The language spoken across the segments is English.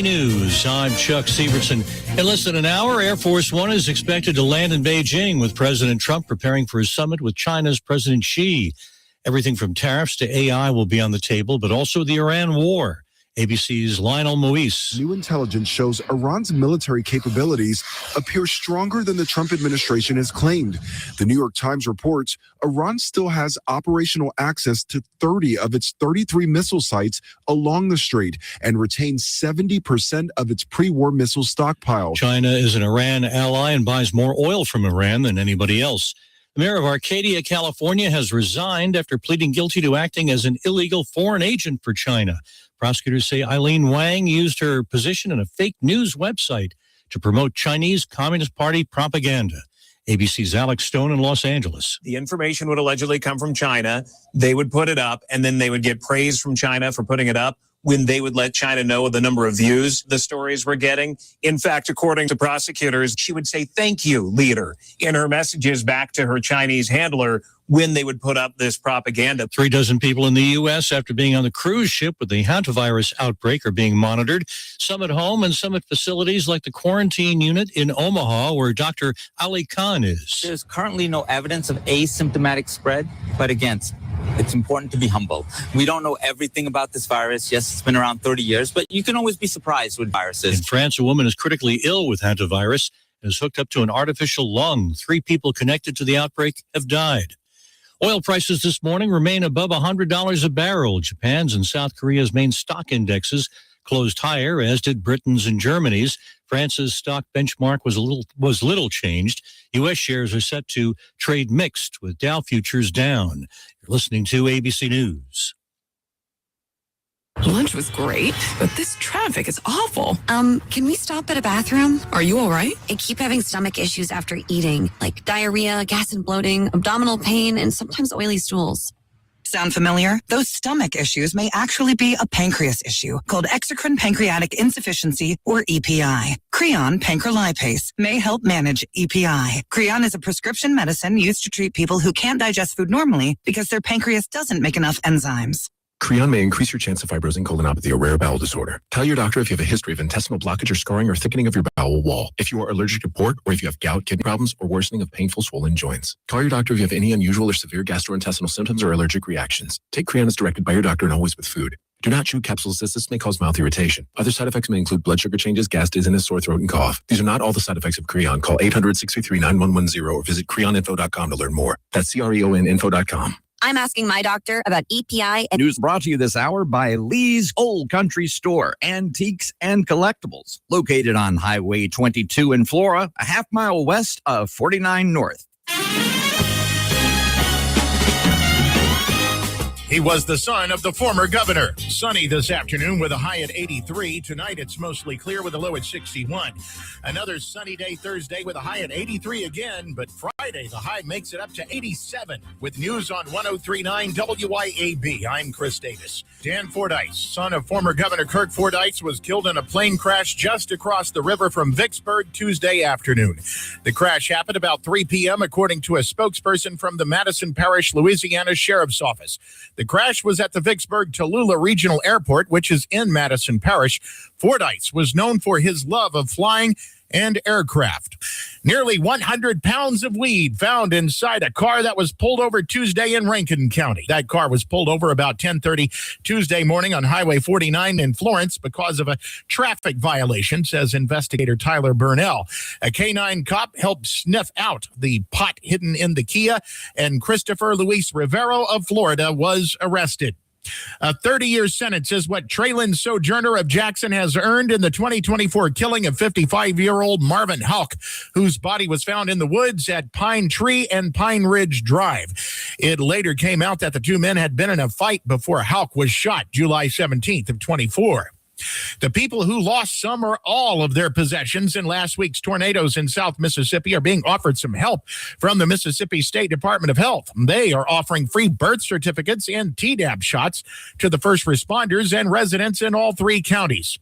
News. I'm Chuck Severson. In less than an hour, Air Force One is expected to land in Beijing with President Trump preparing for his summit with China's President Xi. Everything from tariffs to AI will be on the table, but also the Iran war. ABC's Lionel Moise. New intelligence shows Iran's military capabilities appear stronger than the Trump administration has claimed. The New York Times reports Iran still has operational access to 30 of its 33 missile sites along the strait and retains 70% of its pre-war missile stockpile. China is an Iran ally and buys more oil from Iran than anybody else. The mayor of Arcadia, California, has resigned after pleading guilty to acting as an illegal foreign agent for China. Prosecutors say Eileen Wang used her position in a fake news website to promote Chinese Communist Party propaganda. ABC's Alex Stone in Los Angeles. The information would allegedly come from China. They would put it up, and then they would get praise from China for putting it up when they would let China know the number of views the stories were getting. In fact, according to prosecutors, she would say, "Thank you, leader," in her messages back to her Chinese handler when they would put up this propaganda. 36 people in the U.S. after being on the cruise ship with the hantavirus outbreak are being monitored. Some at home and some at facilities like the quarantine unit in Omaha, where Dr. Ali Khan is. There's currently no evidence of asymptomatic spread, but again, it's important to be humble. We don't know everything about this virus. Yes, it's been around 30 years, but you can always be surprised with viruses. In France, a woman is critically ill with hantavirus and is hooked up to an artificial lung. 3 people connected to the outbreak have died. Oil prices this morning remain above $100 a barrel. Japan's and South Korea's main stock indexes closed higher, as did Britain's and Germany's. France's stock benchmark was little changed. U.S. shares are set to trade mixed, with Dow futures down. You're listening to ABC News. Lunch was great, but this traffic is awful. Can we stop at a bathroom? Are you all right? I keep having stomach issues after eating, like diarrhea, gas and bloating, abdominal pain, and sometimes oily stools. Sound familiar? Those stomach issues may actually be a pancreas issue called exocrine pancreatic insufficiency, or EPI. Creon pancrelipase may help manage EPI. Creon is a prescription medicine used to treat people who can't digest food normally because their pancreas doesn't make enough enzymes. Creon may increase your chance of fibrosing colonopathy, a rare bowel disorder. Tell your doctor if you have a history of intestinal blockage or scarring or thickening of your bowel wall, if you are allergic to pork, or if you have gout, kidney problems, or worsening of painful swollen joints. Call your doctor if you have any unusual or severe gastrointestinal symptoms or allergic reactions. Take Creon as directed by your doctor and always with food. Do not chew capsules, as this may cause mouth irritation. Other side effects may include blood sugar changes, gas, dizziness, sore throat, and cough. These are not all the side effects of Creon. Call 800-633-9110 or visit creoninfo.com to learn more. That's CREONinfo.com. I'm asking my doctor about EPI. News brought to you this hour by Lee's Old Country Store, Antiques and Collectibles, located on Highway 22 in Flora, a half mile west of 49 North. He was the son of the former governor. Sunny this afternoon with a high at 83. Tonight it's mostly clear with a low at 61. Another sunny day Thursday with a high at 83 again. But Friday, the high makes it up to 87. With news on 103.9 WYAB, I'm Chris Davis. Dan Fordyce, son of former Governor Kirk Fordyce, was killed in a plane crash just across the river from Vicksburg Tuesday afternoon. The crash happened about 3 p.m., according to a spokesperson from the Madison Parish, Louisiana Sheriff's Office. The crash was at the Vicksburg-Tallulah Regional Airport, which is in Madison Parish. Fordyce was known for his love of flying and aircraft. Nearly 100 pounds of weed found inside a car that was pulled over Tuesday in Rankin County. That car was pulled over about 10:30 Tuesday morning on Highway 49 in Florence because of a traffic violation, says investigator Tyler Burnell. A K-9 cop helped sniff out the pot hidden in the Kia, and Christopher Luis Rivero of Florida was arrested. A 30-year sentence is what Traylon Sojourner of Jackson has earned in the 2024 killing of 55-year-old Marvin Houck, whose body was found in the woods at Pine Tree and Pine Ridge Drive. It later came out that the two men had been in a fight before Houck was shot July 17th of 24. The people who lost some or all of their possessions in last week's tornadoes in South Mississippi are being offered some help from the Mississippi State Department of Health. They are offering free birth certificates and Tdap shots to the first responders and residents in all 3 counties.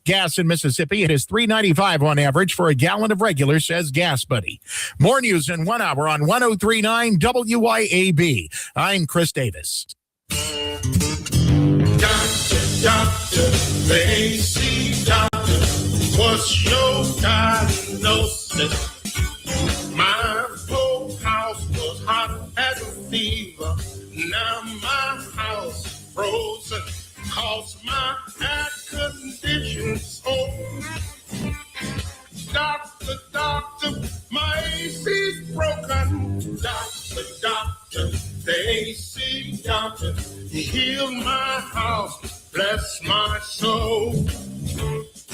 Gas in Mississippi, it is $3.95 on average for a gallon of regular, says Gas Buddy. More news in 1 hour on 103.9 WYAB. I'm Chris Davis. Doctor, the AC doctor. was your diagnosis. My whole house was hot as a fever. Now my house frozen, cause my air conditioning's on. Doctor, doctor, my AC's broken. Doctor, doctor, the AC doctor, he healed my house, bless my soul.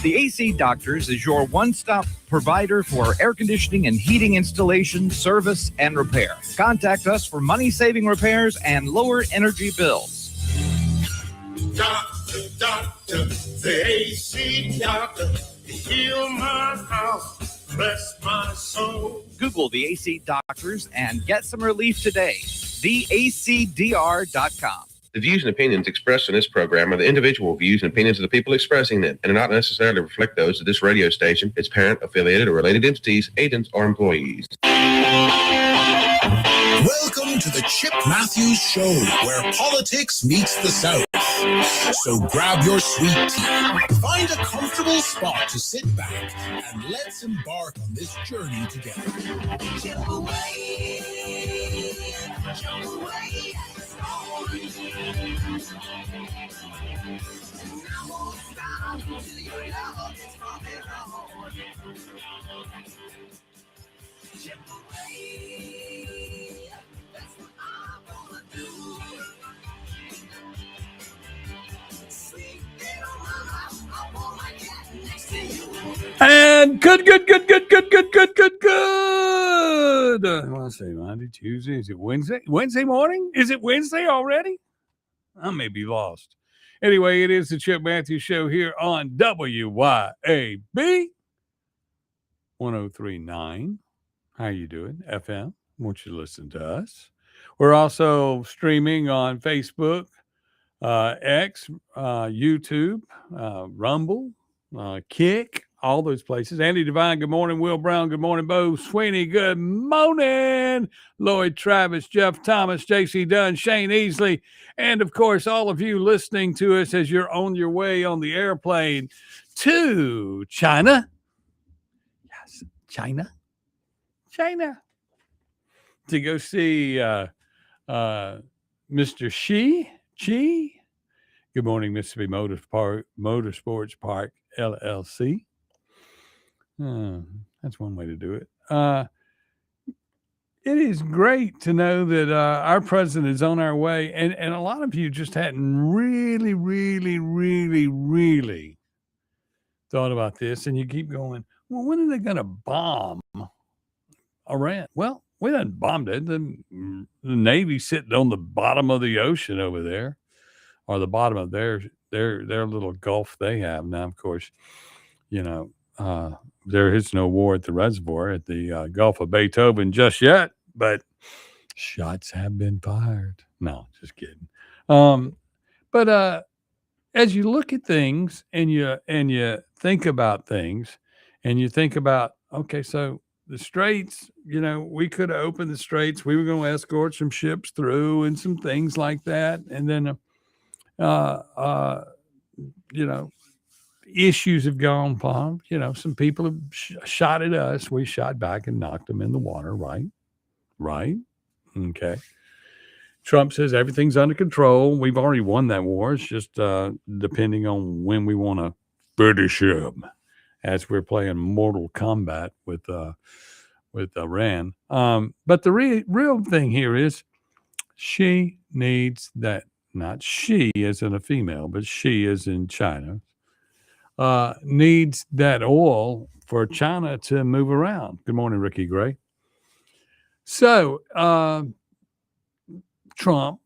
The AC Doctors is your one-stop provider for air conditioning and heating installation, service, and repair. Contact us for money-saving repairs and lower energy bills. Doctor, doctor, the AC doctor, heal my house, bless my soul. Google the AC Doctors and get some relief today. TheACDR.com. The views and opinions expressed in this program are the individual views and opinions of the people expressing them and do not necessarily reflect those of this radio station, its parent, affiliated, or related entities, agents, or employees. Welcome to the Chip Matthews Show, where politics meets the South. So grab your sweet tea, find a comfortable spot to sit back, and let's embark on this journey together. Chip away, chip away. And good. I want to say Monday, Tuesday. Is it Wednesday? Wednesday morning? Is it Wednesday already? I may be lost. Anyway, it is the Chip Matthews Show here on WYAB 103.9. How you doing? FM. Won't you listen to us? We're also streaming on Facebook, X, YouTube, Rumble, Kick, all those places. Andy Devine, good morning. Will Brown, good morning. Bo Sweeney, good morning. Lloyd Travis, Jeff Thomas, J.C. Dunn, Shane Easley, and, of course, all of you listening to us as you're on your way on the airplane to China. Yes, China. To go see Mr. Xi. Good morning, Mississippi Motorsports Park, LLC. That's one way to do it. It is great to know that our president is on our way. And a lot of you just hadn't really thought about this. And you keep going, well, when are they going to bomb Iran? Well, we done bombed it. The Navy's sitting on the bottom of the ocean over there, or the bottom of their little gulf they have. Now, of course, there is no war at the reservoir at the Gulf of Beethoven just yet, but shots have been fired. No, just kidding. But as you look at things and you think about things, and you think about, okay, so the straits, we could have opened the straits. We were going to escort some ships through and some things like that, and then issues have gone on. Some people have shot at us. We shot back and knocked them in the water. Right. Okay. Trump says everything's under control. We've already won that war. It's just depending on when we want to finish him, as we're playing Mortal Kombat with Iran. But the real thing here is she needs that. Not she as in a female, but she as in China. Needs that oil for China to move around. Good morning, Ricky Gray. So Trump,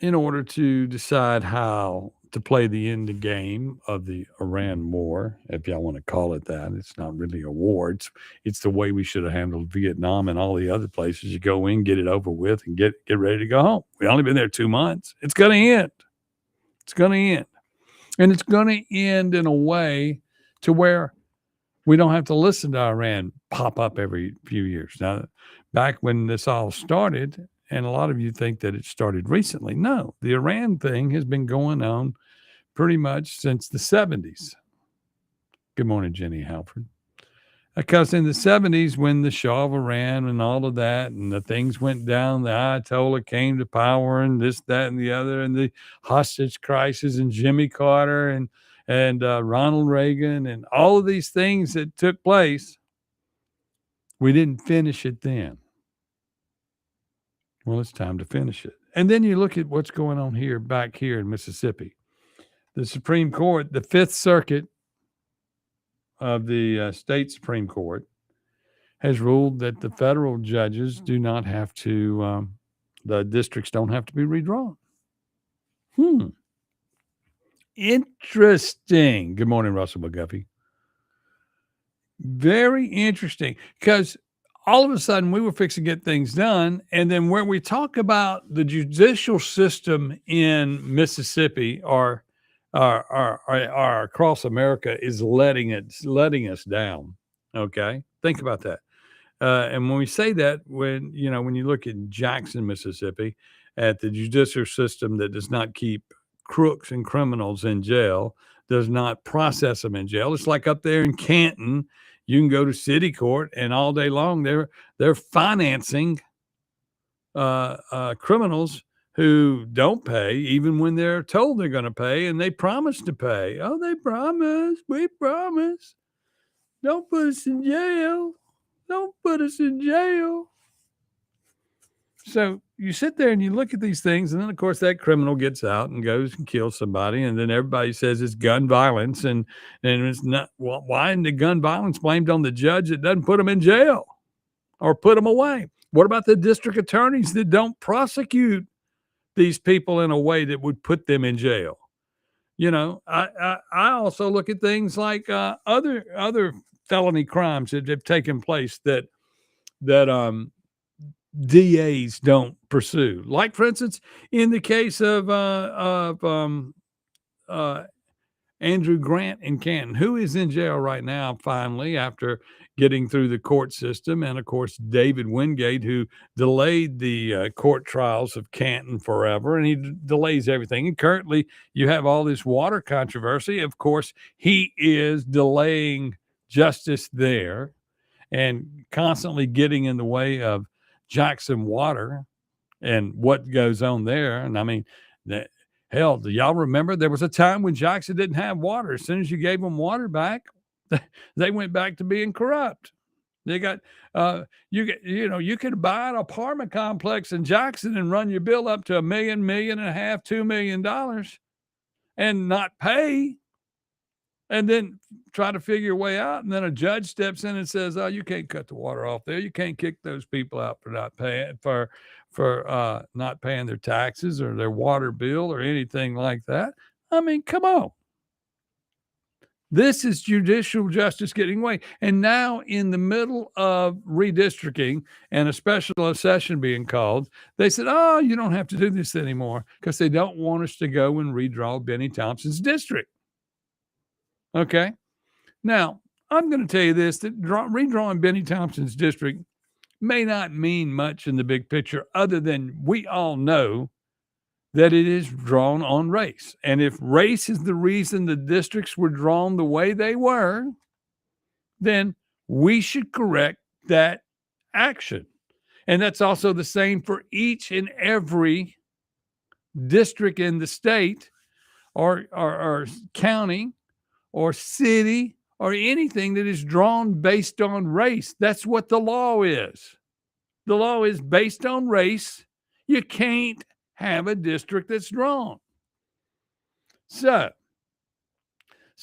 in order to decide how to play the end game of the Iran war, if y'all want to call it that, it's not really a war. It's the way we should have handled Vietnam and all the other places. You go in, get it over with, and get ready to go home. We've only been there 2 months. It's going to end. And it's going to end in a way to where we don't have to listen to Iran pop up every few years. Now, back when this all started, and a lot of you think that it started recently. No, the Iran thing has been going on pretty much since the 70s. Good morning, Jenny Halford. Because in the 70s, when the Shah of Iran and all of that, and the things went down, the Ayatollah came to power, and this, that, and the other, and the hostage crisis, and Jimmy Carter, and Ronald Reagan, and all of these things that took place, we didn't finish it then. Well, it's time to finish it. And then you look at what's going on here, back here in Mississippi. The Supreme Court, the Fifth Circuit of the state Supreme Court, has ruled that the federal judges do not have to, the districts don't have to be redrawn. Interesting. Good morning, Russell McGuffey. Very interesting, because all of a sudden we were fixing to get things done. And then when we talk about the judicial system in Mississippi or across America is letting us down. Okay. Think about that. And when we say that, when you look at Jackson, Mississippi, at the judicial system that does not keep crooks and criminals in jail, does not process them in jail. It's like up there in Canton, you can go to city court and all day long they're financing criminals who don't pay, even when they're told they're going to pay, and they promise to pay. Oh, they promise. We promise. Don't put us in jail. Don't put us in jail. So you sit there and you look at these things, and then, of course, that criminal gets out and goes and kills somebody, and then everybody says it's gun violence, and it's not. Well, why isn't the gun violence blamed on the judge that doesn't put them in jail or put them away? What about the district attorneys that don't prosecute these people in a way that would put them in jail? I also look at things like other felony crimes that have taken place that DAs don't pursue. Like, for instance, in the case of Andrew Grant in Canton, who is in jail right now, finally, after getting through the court system. And, of course, David Wingate, who delayed the court trials of Canton forever, and he delays everything. And currently, you have all this water controversy. Of course, he is delaying justice there and constantly getting in the way of Jackson Water and what goes on there. And I mean, hell, do y'all remember there was a time when Jackson didn't have water? As soon as you gave them water back, they went back to being corrupt. They got you could buy an apartment complex in Jackson and run your bill up to $1 million, $1.5 million, $2 million and not pay, and then try to figure your way out. And then a judge steps in and says, "Oh, you can't cut the water off there. You can't kick those people out for not paying for not paying their taxes or their water bill or anything like that." I mean, come on. This is judicial justice getting away. And now, in the middle of redistricting and a special session being called, they said, "Oh, you don't have to do this anymore," because they don't want us to go and redraw Benny Thompson's district. Okay. Now, I'm going to tell you this, that redrawing Benny Thompson's district may not mean much in the big picture, other than we all know that it is drawn on race. And if race is the reason the districts were drawn the way they were, then we should correct that action. And that's also the same for each and every district in the state or county or city or anything that is drawn based on race. That's what the law is. The law is based on race. You can't have a district that's drawn. So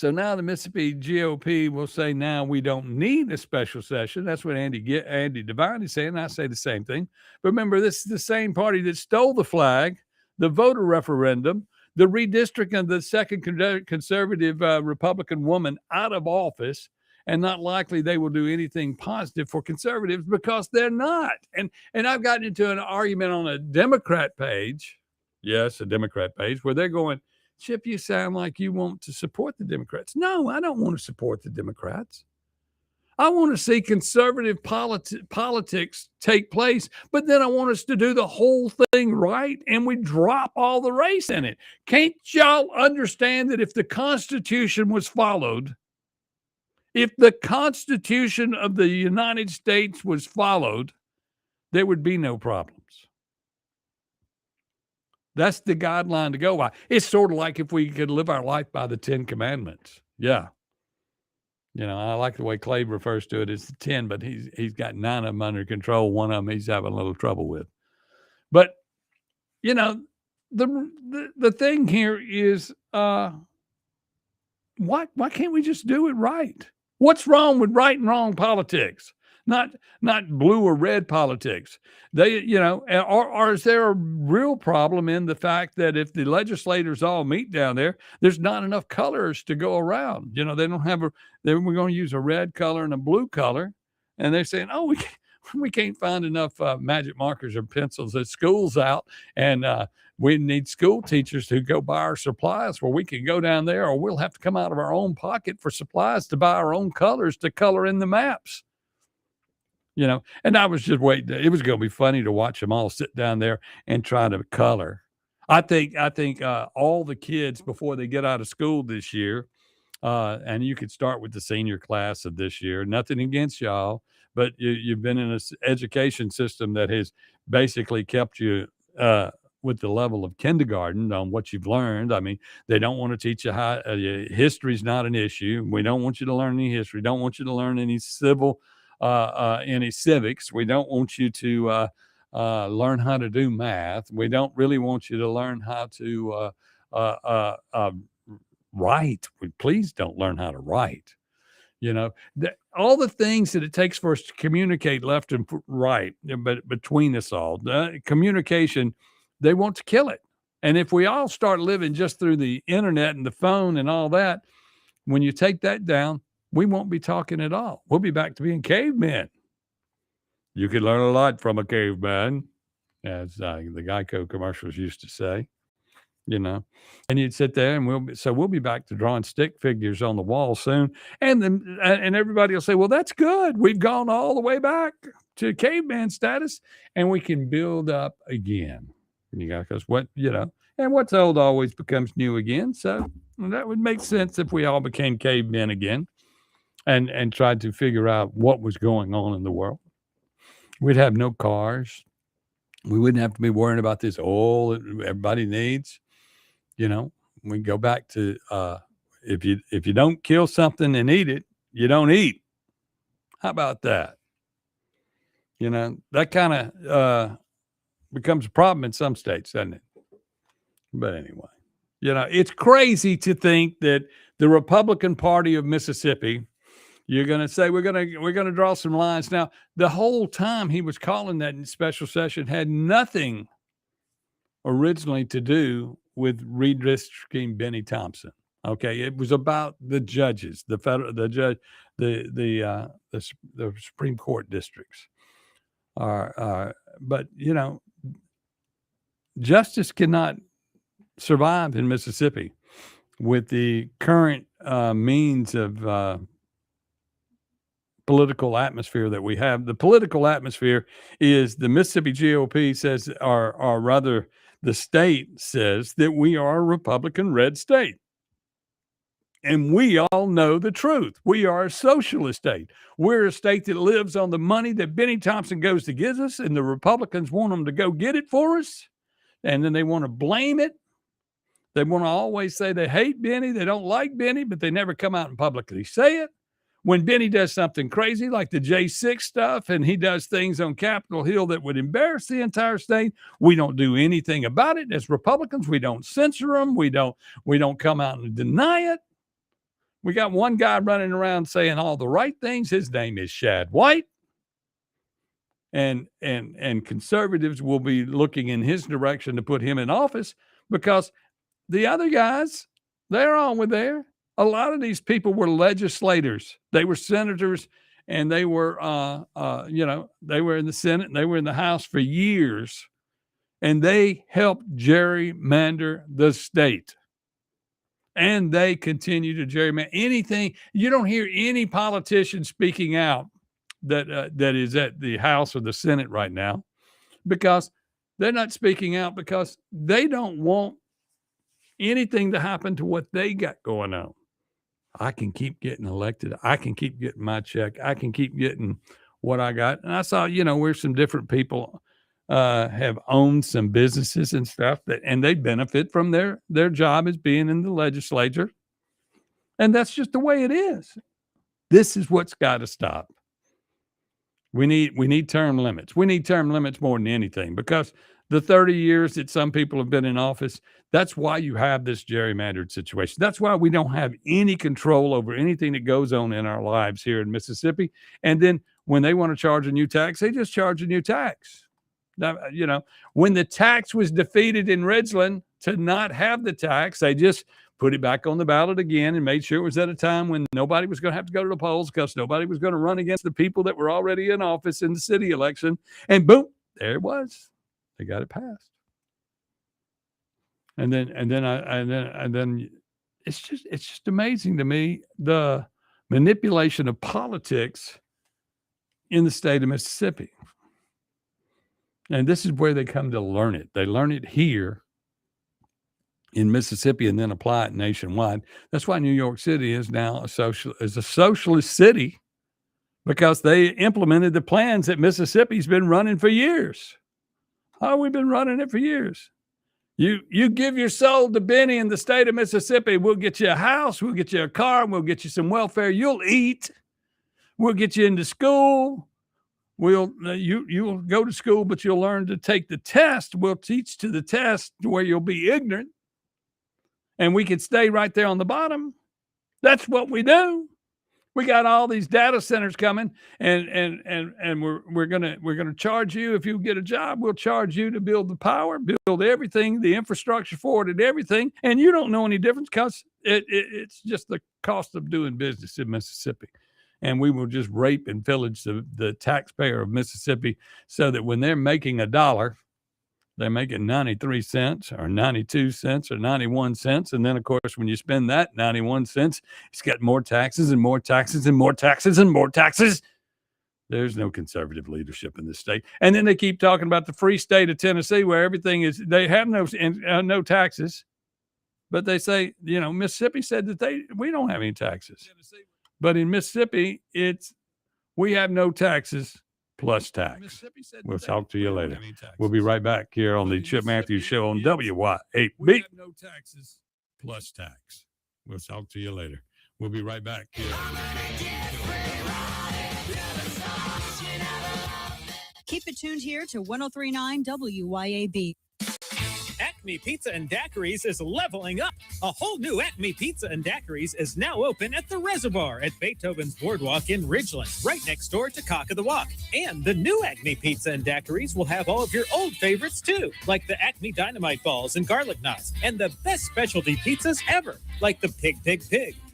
now the Mississippi GOP will say, now we don't need a special session. That's what Andy Devine is saying. I say the same thing. But remember, this is the same party that stole the flag, the voter referendum, the redistricting of the second conservative Republican woman out of office, and not likely they will do anything positive for conservatives because they're not. And I've gotten into an argument on a Democrat page, yes, a Democrat page, where they're going, "Chip, you sound like you want to support the Democrats." No, I don't want to support the Democrats. I want to see conservative politics take place, but then I want us to do the whole thing right, and we drop all the race in it. Can't y'all understand that if the Constitution was followed, If the Constitution of the United States was followed, there would be no problems. That's the guideline to go by. It's sort of like if we could live our life by the 10 Commandments. Yeah. I like the way Clay refers to it as the 10, but he's got 9 of them under control. One of them he's having a little trouble with. But, the thing here is, why can't we just do it right? What's wrong with right and wrong politics? Not blue or red politics. Or is there a real problem in the fact that if the legislators all meet down there, there's not enough colors to go around? They don't have we're going to use a red color and a blue color, and they're saying, oh, we can't find enough magic markers or pencils at school's out, and we need school teachers to go buy our supplies where we can go down there, or we'll have to come out of our own pocket for supplies to buy our own colors to color in the maps. And I was just waiting. It was going to be funny to watch them all sit down there and try to color. I think all the kids before they get out of school this year, and you could start with the senior class of this year. Nothing against y'all, but you've been in an education system that has basically kept you with the level of kindergarten on what you've learned. I mean, they don't want to teach you how history's not an issue. We don't want you to learn any history. Don't want you to learn any any civics. We don't want you to learn how to do math. We don't really want you to learn how to write. Please don't learn how to write. All the things that it takes for us to communicate left and right, but between us all, communication, they want to kill it. And if we all start living just through the internet and the phone and all that, when you take that down, we won't be talking at all. We'll be back to being cavemen. You could learn a lot from a caveman, as the Geico commercials used to say, and you'd sit there and we'll be back to drawing stick figures on the wall soon. And then, and everybody will say, well, that's good. We've gone all the way back to caveman status and we can build up again. Because and what's old always becomes new again. So that would make sense if we all became cavemen again. And tried to figure out what was going on in the world. We'd have no cars. We wouldn't have to be worrying about this oil that everybody needs. We go back to if you don't kill something and eat it, you don't eat. How about that? That kind of becomes a problem in some states, doesn't it? But anyway, it's crazy to think that the Republican Party of Mississippi. You're going to say we're going to draw some lines. Now, the whole time he was calling that special session had nothing originally to do with redistricting Benny Thompson. Okay, it was about the judges, the Supreme Court districts. But justice cannot survive in Mississippi with the current means of political atmosphere that we have. The political atmosphere is the Mississippi GOP says, or rather the state says that we are a Republican red state. And we all know the truth. We are a socialist state. We're a state that lives on the money that Benny Thompson goes to give us, and the Republicans want them to go get it for us. And then they want to blame it. They want to always say they hate Benny. They don't like Benny, but they never come out and publicly say it. When Benny does something crazy like the J6 stuff and he does things on Capitol Hill that would embarrass the entire state, we don't do anything about it. As Republicans, we don't censor them. We don't come out and deny it. We got one guy running around saying all the right things. His name is Shad White. And conservatives will be looking in his direction to put him in office because the other guys, they're all with there. A lot of these people were legislators. They were senators, and they were, they were in the Senate and they were in the House for years, and they helped gerrymander the state. And they continue to gerrymander anything. You don't hear any politician speaking out that is at the House or the Senate right now because they're not speaking out because they don't want anything to happen to what they got going on. I can keep getting elected. I can keep getting my check. I can keep getting what I got. And I saw, where some different people have owned some businesses and stuff and they benefit from their job as being in the legislature. And that's just the way it is. This is what's got to stop. We need term limits. We need term limits more than anything, because the 30 years that some people have been in office, that's why you have this gerrymandered situation. That's why we don't have any control over anything that goes on in our lives here in Mississippi. And then when they want to charge a new tax, they just charge a new tax. Now, when the tax was defeated in Ridgeland to not have the tax, they just put it back on the ballot again and made sure it was at a time when nobody was going to have to go to the polls, because nobody was going to run against the people that were already in office in the city election. And boom, there it was. They got it passed. And then it's just amazing to me, the manipulation of politics in the state of Mississippi. And this is where they come to learn it. They learn it here in Mississippi and then apply it nationwide. That's why New York City is now a socialist city, because they implemented the plans that Mississippi's been running for years. Oh, we've been running it for years. You give your soul to Benny in the state of Mississippi, we'll get you a house, we'll get you a car, we'll get you some welfare, you'll eat, we'll get you into school. You'll go to school, but you'll learn to take the test. We'll teach to the test where you'll be ignorant, and we can stay right there on the bottom. That's what we do. We got all these data centers coming, and we're gonna charge you if you get a job. We'll charge you to build the power, build everything, the infrastructure for it, and everything. And you don't know any difference, because it's just the cost of doing business in Mississippi. And we will just rape and pillage the taxpayer of Mississippi, so that when they're making $1, they're making 93 cents or 92 cents or 91 cents. And then, of course, when you spend that 91 cents, it's got more taxes and more taxes and more taxes and more taxes. There's no conservative leadership in this state. And then they keep talking about the free state of Tennessee, where everything is, they have no taxes. But they say, Mississippi said that we don't have any taxes. But in Mississippi, we have no taxes plus tax. We'll talk to you later. We'll be right back here on the Chip Matthews Show on WY8B. We have no taxes plus tax. We'll talk to you later. We'll be right back here. Keep it tuned here to 103.9 WYAB. Acme Pizza and Daiquiris is leveling up. A whole new Acme Pizza and Daiquiris is now open at the Reservoir at Beethoven's Boardwalk in Ridgeland, right next door to Cock of the Walk. And the new Acme Pizza and Daiquiris will have all of your old favorites too, like the Acme Dynamite Balls and Garlic Knots, and the best specialty pizzas ever, like the Pig,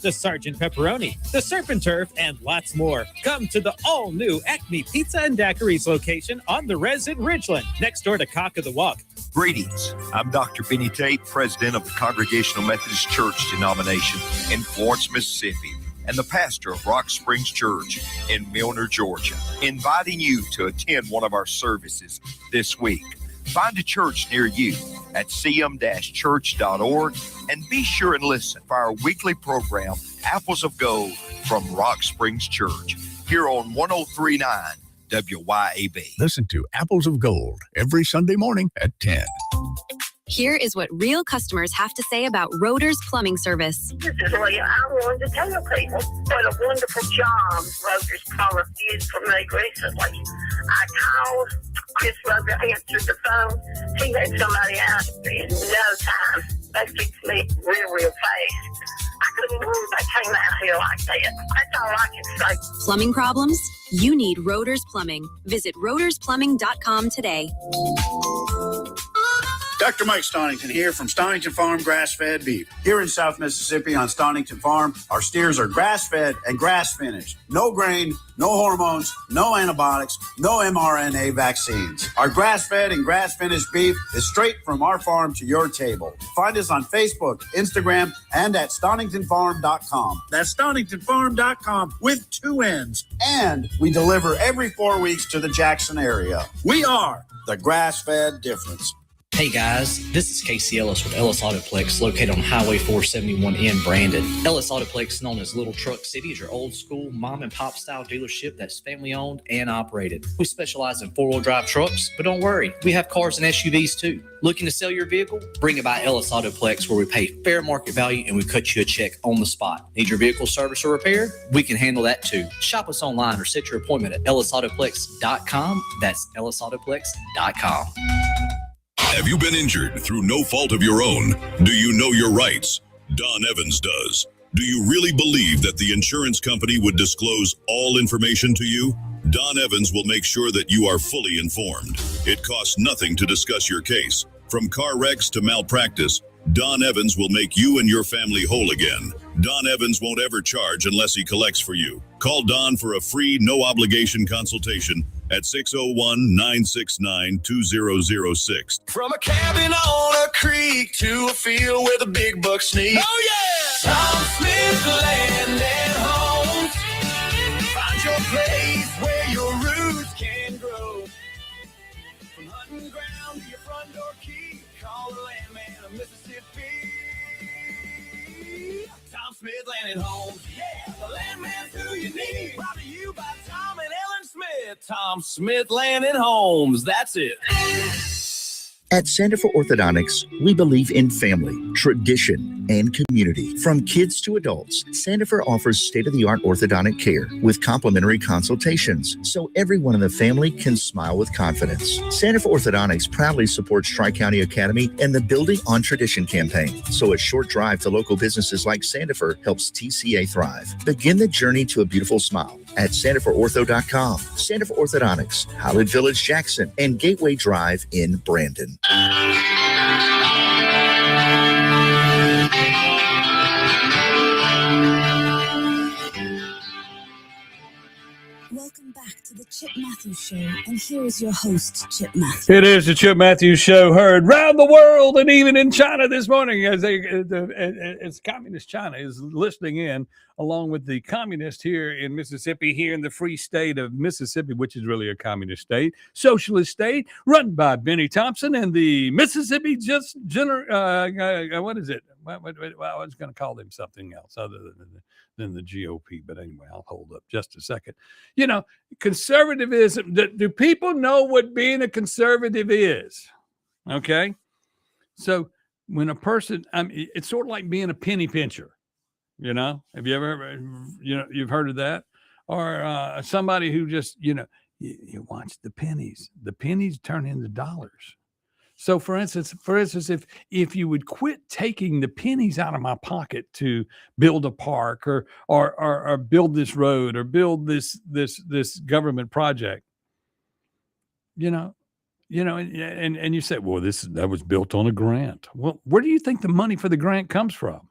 the Sergeant Pepperoni, the Serpent Turf, and lots more. Come to the all-new Acme Pizza and Daiquiris location on the Res in Ridgeland, next door to Cock of the Walk. Greetings. I'm Dr. Benny Tate, president of the Congregational Methodist Church denomination in Florence, Mississippi, and the pastor of Rock Springs Church in Milner, Georgia, inviting you to attend one of our services this week. Find a church near you at cm-church.org and be sure and listen for our weekly program, Apples of Gold from Rock Springs Church, here on 103.9 WYAB. Listen to Apples of Gold every Sunday morning at 10. Here is what real customers have to say about Roeder's Plumbing Service. This is Leah. I wanted to tell people what a wonderful job Roeder's Plumbing did for me recently. I called, Chris Roeder answered the phone. He had somebody out in no time. They fixed me real fast. I couldn't believe they came out here like that. That's all I can say. Plumbing problems? You need Roeder's Plumbing. Visit roedersplumbing.com today. Dr. Mike Stonington here from Stonington Farm Grass-Fed Beef. Here in South Mississippi on Stonington Farm, our steers are grass-fed and grass-finished. No grain, no hormones, no antibiotics, no mRNA vaccines. Our grass-fed and grass-finished beef is straight from our farm to your table. Find us on Facebook, Instagram, and at StoningtonFarm.com. That's StoningtonFarm.com with 2 N's. And we deliver every 4 weeks to the Jackson area. We are the grass-fed difference. Hey guys, this is Casey Ellis with Ellis Autoplex, located on Highway 471 in Brandon. Ellis Autoplex, known as Little Truck City, is your old school mom and pop style dealership that's family owned and operated. We specialize in 4-wheel drive trucks, but don't worry, we have cars and SUVs too. Looking to sell your vehicle? Bring it by Ellis Autoplex, where we pay fair market value and we cut you a check on the spot. Need your vehicle service or repaired? We can handle that too. Shop us online or set your appointment at ellisautoplex.com. That's ellisautoplex.com. Have you been injured through no fault of your own? Do you know your rights? Don Evans does. Do you really believe that the insurance company would disclose all information to you? Don Evans will make sure that you are fully informed. It costs nothing to discuss your case. From car wrecks to malpractice, Don Evans will make you and your family whole again. Don Evans won't ever charge unless he collects for you. Call Don for a free, no-obligation consultation at 601-969-2006. From a cabin on a creek to a field where the big bucks sneak. Oh, yeah! Tom Smith Land and Homes. Find your place where your roots can grow. From hunting ground to your front door key, call the landman of Mississippi. Tom Smith Land and Homes. Yeah, the landman's who you need. Brought to you by Tom and Ellen Smith. Tom Smith Land and Homes. That's it. At Center for Orthodontics, we believe in family, tradition, and community. From kids to adults, Sandifer offers state-of-the-art orthodontic care with complimentary consultations, so everyone in the family can smile with confidence. Sandifer Orthodontics proudly supports Tri-County Academy and the Building on Tradition campaign, so a short drive to local businesses like Sandifer helps TCA thrive. Begin the journey to a beautiful smile at sandiferortho.com. Sandifer Orthodontics, Highland Village, Jackson, and Gateway Drive in Brandon. Welcome back to the Chip Matthews Show, and here is your host, Chip Matthews. It is the Chip Matthews Show, heard round the world and even in China this morning, as communist China is listening in, along with the communists here in Mississippi, here in the free state of Mississippi, which is really a communist state, socialist state, run by Benny Thompson and the Mississippi what is it? I was going to call them something else other than the GOP, but anyway, I'll hold up just a second. You know, conservatism, do people know what being a conservative is? Okay. So when a person, it's sort of like being a penny pincher, you know, have you ever, you've heard of that? Or somebody who just, you watch the pennies turn into dollars. So for instance, if you would quit taking the pennies out of my pocket to build a park or build this road or build this government project, and you say, well, that was built on a grant. Well, where do you think the money for the grant comes from?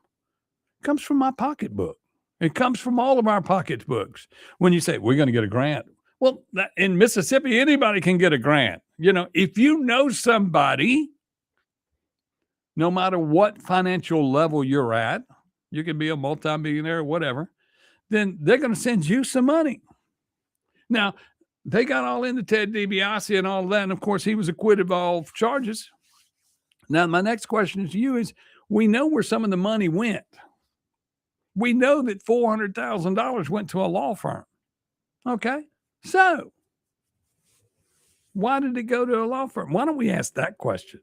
It comes from my pocketbook. It comes from all of our pocketbooks. When you say we're going to get a grant, well, in Mississippi, anybody can get a grant. If you know somebody, no matter what financial level you're at, you can be a multimillionaire or whatever, then they're going to send you some money. Now, they got all into Ted DiBiase and all that, and of course, he was acquitted of all charges. Now, my next question to you is, we know where some of the money went. We know that $400,000 went to a law firm. Okay? So, why did it go to a law firm? Why don't we ask that question?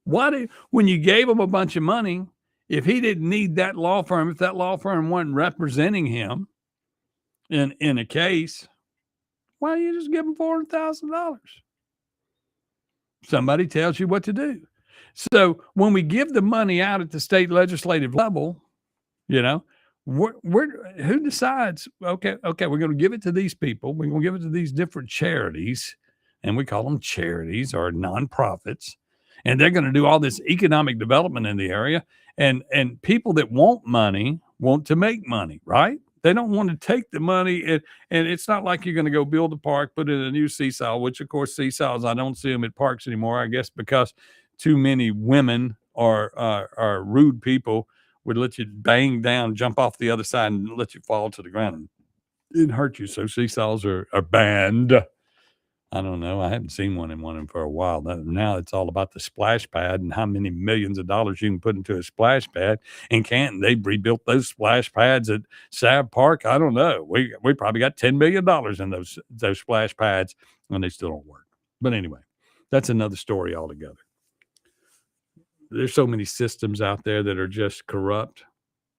When you gave him a bunch of money, if he didn't need that law firm, if that law firm wasn't representing him in a case, why don't you just give him $400,000? Somebody tells you what to do. So when we give the money out at the state legislative level, who decides, okay, we're going to give it to these people. We're going to give it to these different charities, and we call them charities or nonprofits, and they're going to do all this economic development in the area. And people that want money want to make money, right? They don't want to take the money, and it's not like you're going to go build a park, put in a new seesaw, which of course seesaws, I don't see them at parks anymore, I guess because too many women are rude people would let you bang down, jump off the other side, and let you fall to the ground and hurt you. So seesaws are banned. I don't know. I haven't seen one in for a while. Now it's all about the splash pad and how many millions of dollars you can put into a splash pad. In Canton, they rebuilt those splash pads at Sav Park. I don't know. We probably got $10 million in those splash pads, and they still don't work. But anyway, that's another story altogether. There's so many systems out there that are just corrupt.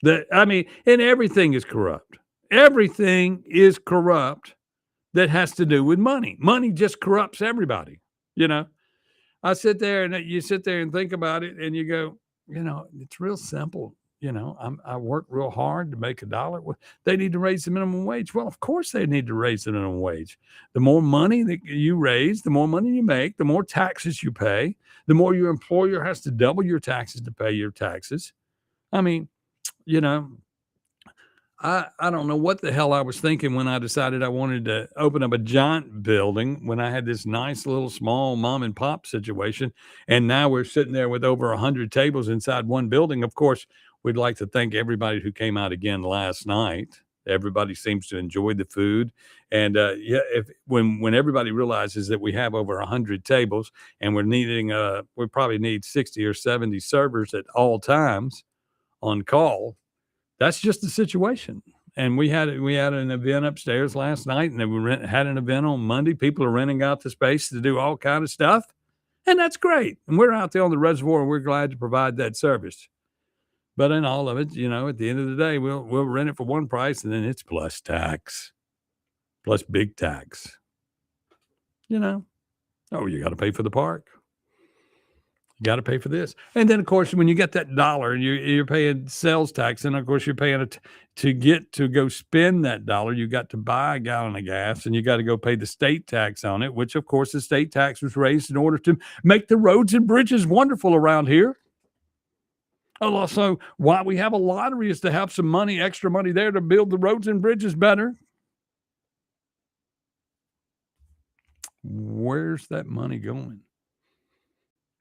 And everything is corrupt. Everything is corrupt. That has to do with money. Money just corrupts everybody. I sit there and you sit there and think about it and you go, it's real simple. I work real hard to make $1. They need to raise the minimum wage. Well, of course they need to raise the minimum wage. The more money that you raise, the more money you make, the more taxes you pay, the more your employer has to double your taxes to pay your taxes. I don't know what the hell I was thinking when I decided I wanted to open up a giant building when I had this nice little small mom and pop situation. And now we're sitting there with over 100 tables inside one building. Of course, we'd like to thank everybody who came out again last night. Everybody seems to enjoy the food. And when everybody realizes that we have over 100 tables and we probably need 60 or 70 servers at all times on call. That's just the situation. And we had an event upstairs last night, and then we had an event on Monday. People are renting out the space to do all kind of stuff, and that's great. And we're out there on the reservoir, and we're glad to provide that service. But in all of it, at the end of the day, we'll rent it for one price, and then it's plus tax, plus big tax. You got to pay for the park. Got to pay for this. And then, of course, when you get that $1 and you're paying sales tax, and of course you're paying it to go spend that $1, you got to buy a gallon of gas and you got to go pay the state tax on it, which of course the state tax was raised in order to make the roads and bridges wonderful around here. Also, why we have a lottery is to have some money, extra money there to build the roads and bridges better. Where's that money going?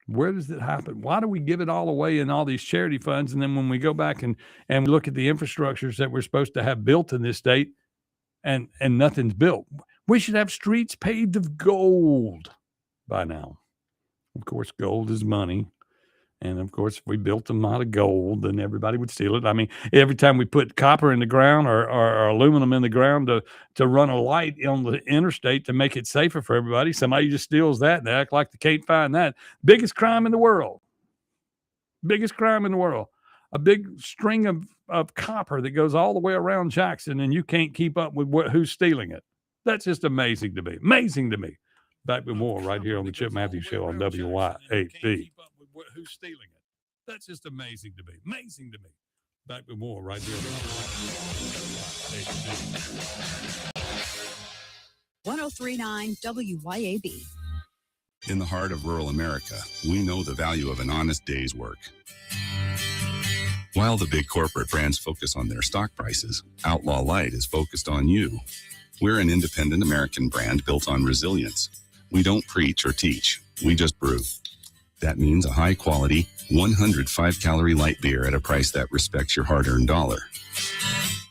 Where does it happen? Why do we give it all away in all these charity funds? And then when we go back and look at the infrastructures that we're supposed to have built in this state and nothing's built, we should have streets paved of gold by now. Of course, gold is money. And of course, if we built them out of gold, then everybody would steal it. I mean, every time we put copper in the ground or aluminum in the ground to run a light on the interstate to make it safer for everybody, somebody just steals that and they act like they can't find that. Biggest crime in the world. Biggest crime in the world. A big string of copper that goes all the way around Jackson, and you can't keep up with who's stealing it. That's just amazing to me. Amazing to me. Back with more right here on the Chip Matthews Show on WYAB. Who's stealing it? That's just amazing to me. Amazing to me. Back with more right here. 1039 WYAB. In the heart of rural America, we know the value of an honest day's work. While the big corporate brands focus on their stock prices, Outlaw Light is focused on you. We're an independent American brand built on resilience. We don't preach or teach. We just brew. That means a high-quality, 105-calorie light beer at a price that respects your hard-earned dollar.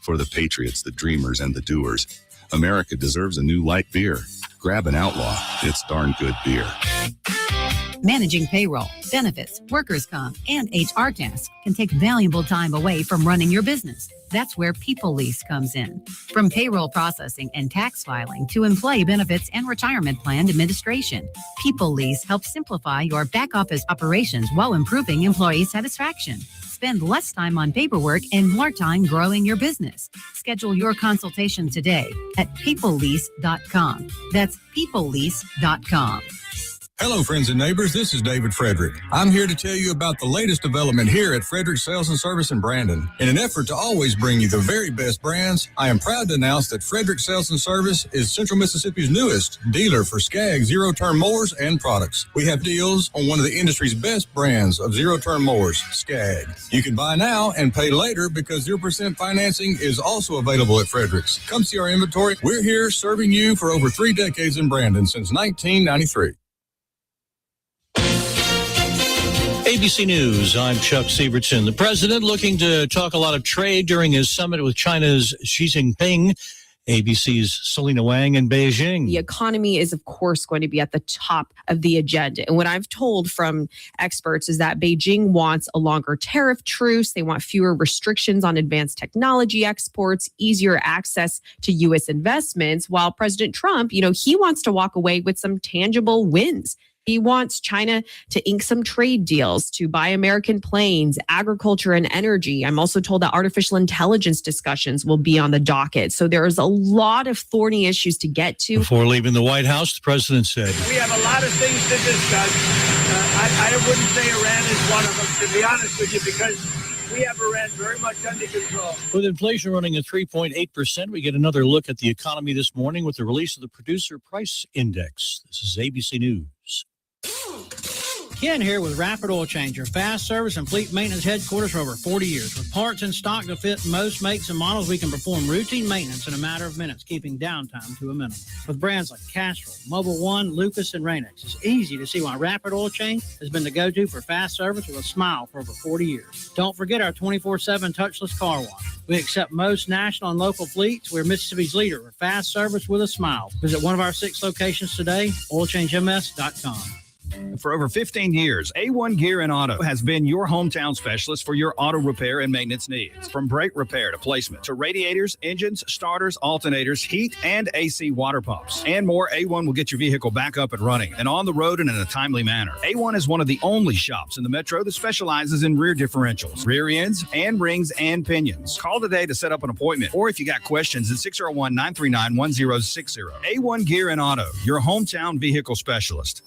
For the patriots, the dreamers, and the doers, America deserves a new light beer. Grab an Outlaw. It's darn good beer. Managing payroll, benefits, workers' comp, and HR tasks can take valuable time away from running your business. That's where People Lease comes in. From payroll processing and tax filing to employee benefits and retirement plan administration, People Lease helps simplify your back office operations while improving employee satisfaction. Spend less time on paperwork and more time growing your business. Schedule your consultation today at peoplelease.com. That's peoplelease.com. Hello, friends and neighbors. This is David Frederick. I'm here to tell you about the latest development here at Frederick Sales and Service in Brandon. In an effort to always bring you the very best brands, I am proud to announce that Frederick Sales and Service is Central Mississippi's newest dealer for Skag zero-turn mowers and products. We have deals on one of the industry's best brands of zero-turn mowers, Skag. You can buy now and pay later because 0% financing is also available at Frederick's. Come see our inventory. We're here serving you for over 3 decades in Brandon since 1993. ABC News, I'm Chuck Sievertson. The president, looking to talk a lot of trade during his summit with China's Xi Jinping, ABC's Selena Wang in Beijing. The economy is, of course, going to be at the top of the agenda. And what I've told from experts is that Beijing wants a longer tariff truce. They want fewer restrictions on advanced technology exports, easier access to U.S. investments, while President Trump, he wants to walk away with some tangible wins. He wants China to ink some trade deals, to buy American planes, agriculture, and energy. I'm also told that artificial intelligence discussions will be on the docket. So there's a lot of thorny issues to get to. Before leaving the White House, the president said, "We have a lot of things to discuss. I wouldn't say Iran is one of them, to be honest with you, because we have Iran very much under control." With inflation running at 3.8%, we get another look at the economy this morning with the release of the Producer Price Index. This is ABC News. Ken here with Rapid Oil Change, your fast service and fleet maintenance headquarters for over 40 years. With parts in stock to fit most makes and models, we can perform routine maintenance in a matter of minutes, keeping downtime to a minimum. With brands like Castrol, Mobile One, Lucas, and Rain-X, it's easy to see why Rapid Oil Change has been the go-to for fast service with a smile for over 40 years. Don't forget our 24/7 touchless car wash. We accept most national and local fleets. We're Mississippi's leader for fast service with a smile. Visit one of our 6 locations today, oilchangems.com. For over 15 years, A1 Gear and Auto has been your hometown specialist for your auto repair and maintenance needs. From brake repair to placement to radiators, engines, starters, alternators, heat, and AC water pumps, and more, A1 will get your vehicle back up and running and on the road and in a timely manner. A1 is one of the only shops in the metro that specializes in rear differentials, rear ends, and rings and pinions. Call today to set up an appointment, or if you got questions, at 601-939-1060. A1 Gear and Auto, your hometown vehicle specialist.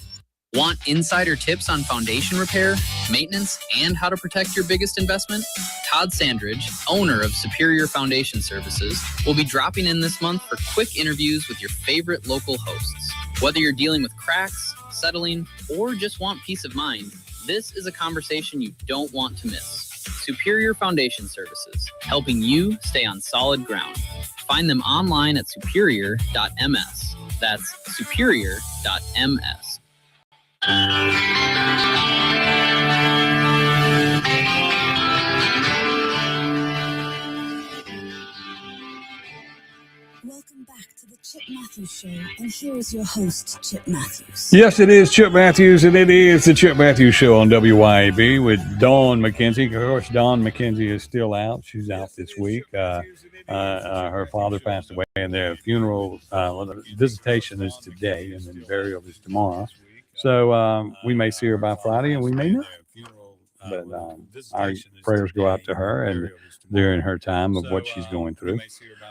Want insider tips on foundation repair, maintenance, and how to protect your biggest investment? Todd Sandridge, owner of Superior Foundation Services, will be dropping in this month for quick interviews with your favorite local hosts. Whether you're dealing with cracks, settling, or just want peace of mind, this is a conversation you don't want to miss. Superior Foundation Services, helping you stay on solid ground. Find them online at superior.ms. That's superior.ms. Welcome back to the Chip Matthews Show, and here is your host, Chip Matthews. Yes, it is Chip Matthews, and it is the Chip Matthews Show on WYAB with Dawn McKenzie. Of course, Dawn McKenzie is still out. She's out this week. Her father passed away, and their funeral, the visitation is today, and then the burial is tomorrow. So we may see her by Friday, and we may not. But our prayers go out to her and during her time of what she's going through.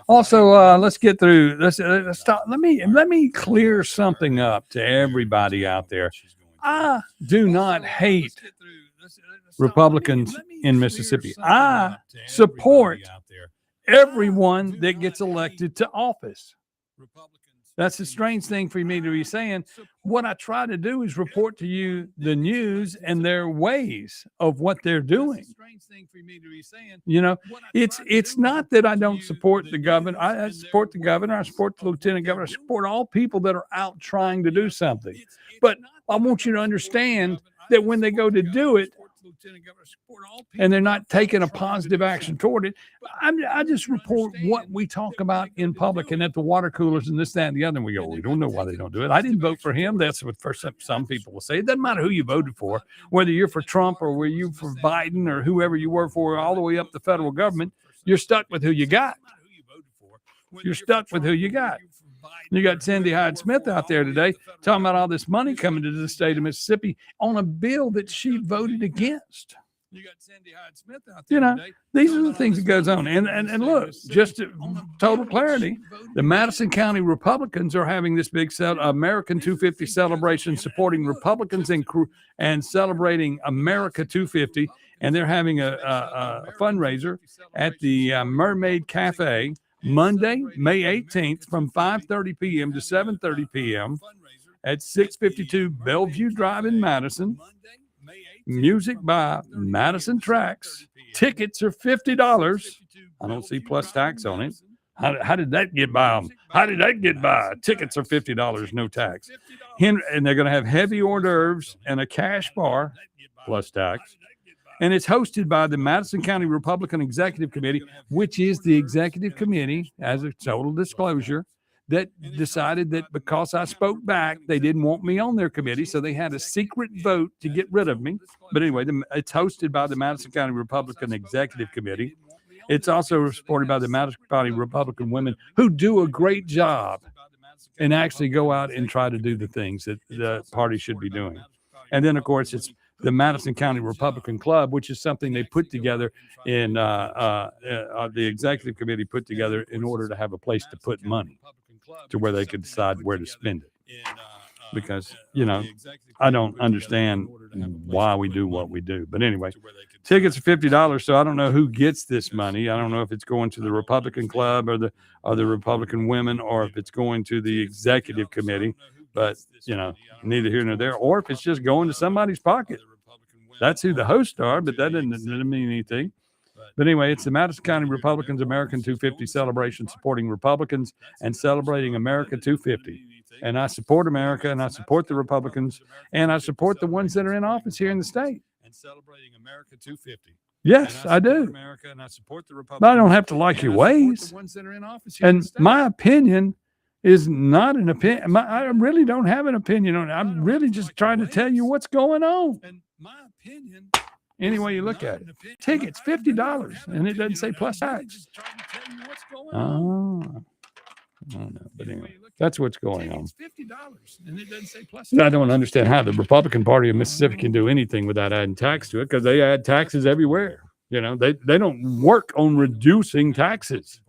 Also, let's get through. Let's stop. Let me clear something up to everybody out there. I do not hate Republicans in Mississippi. I support everyone that gets elected to office. That's a strange thing for me to be saying. What I try to do is report to you the news and their ways of what they're doing. It's not that I don't support the governor. I support the governor. I support the lieutenant governor. I support all people that are out trying to do something. But I want you to understand that when they go to do it, and they're not taking a positive action toward it, I just report what we talk about in public and at the water coolers and this, that, and the other. And we go, we don't know why they don't do it. I didn't vote for him. That's what some people will say. It doesn't matter who you voted for, whether you're for Trump or whether you're for Biden or whoever you were for, all the way up the federal government. You're stuck with who you got. You're stuck with who you got. You got Cindy Hyde-Smith out there today talking about all this money coming to the state of Mississippi on a bill that she voted against. These are the things that goes on. And look, just to total clarity, the Madison County Republicans are having this big American 250 celebration supporting Republicans and celebrating America 250. And they're having a fundraiser at the Mermaid Cafe Monday, May 18th from 5:30 p.m. to 7:30 p.m. at 652 Bellevue Drive in Madison. Music by Madison Tracks. Tickets are $50. I don't see plus tax on it. How did that get by them? How did that get by? Tickets are $50, no tax. And they're going to have heavy hors d'oeuvres and a cash bar plus tax. And it's hosted by the Madison County Republican Executive Committee, which is the executive committee, as a total disclosure, that decided that because I spoke back, they didn't want me on their committee. So they had a secret vote to get rid of me. But anyway, it's hosted by the Madison County Republican Executive Committee. It's also supported by the Madison County Republican women who do a great job and actually go out and try to do the things that the party should be doing. And then, of course, it's the Madison County Republican Club, which is something they put together in the executive committee put together in order to have a place to put money to where they could decide where to spend it. Because, I don't understand why we do what we do. But anyway, tickets are $50. So I don't know who gets this money. I don't know if it's going to the Republican Club or the Republican women, or if it's going to the executive committee. But, neither here nor there, or if it's just going to somebody's pocket. That's who the hosts are, but that doesn't mean anything. But anyway, it's the Madison County Republicans American 250 celebration, supporting Republicans and celebrating America 250. And I support America, and I support the Republicans, and I support the ones that are in office here in the state. And celebrating America 250. Yes, I do. America, and I support the Republicans, but I don't have to like your ways. And my opinion is not an opinion. I really don't have an opinion on it. I'm really just trying to tell you what's going on. And my opinion, any way you look at it, tickets $50, and it doesn't say plus tax. Oh, I don't know, but anyway, that's what's going on. I don't understand how the Republican Party of Mississippi can do anything without adding tax to it, because they add taxes everywhere. They don't work on reducing taxes.